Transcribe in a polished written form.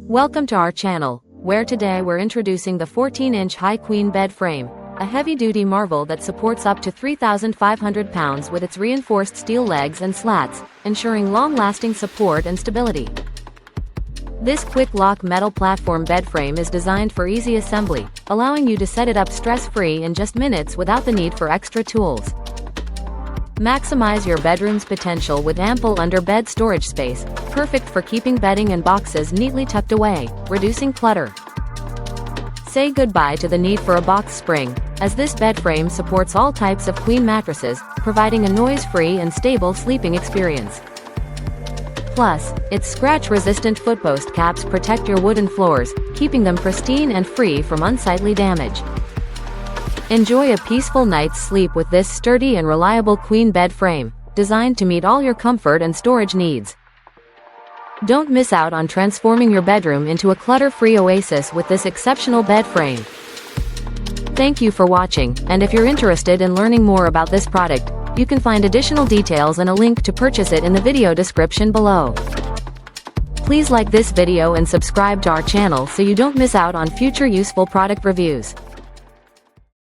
Welcome to our channel, where today we're introducing the 14-inch high queen bed frame, a heavy-duty marvel that supports up to 3,500 pounds with its reinforced steel legs and slats, ensuring long-lasting support and stability. This quick-lock metal platform bed frame is designed for easy assembly, allowing you to set it up stress-free in just minutes without the need for extra tools. Maximize your bedroom's potential with ample under-bed storage space, perfect for keeping bedding and boxes neatly tucked away, reducing clutter. Say goodbye to the need for a box spring, as this bed frame supports all types of queen mattresses, providing a noise-free and stable sleeping experience. Plus, its scratch-resistant footpost caps protect your wooden floors, keeping them pristine and free from unsightly damage. Enjoy a peaceful night's sleep with this sturdy and reliable queen bed frame, designed to meet all your comfort and storage needs. Don't miss out on transforming your bedroom into a clutter-free oasis with this exceptional bed frame. Thank you for watching, and if you're interested in learning more about this product, you can find additional details and a link to purchase it in the video description below. Please like this video and subscribe to our channel so you don't miss out on future useful product reviews.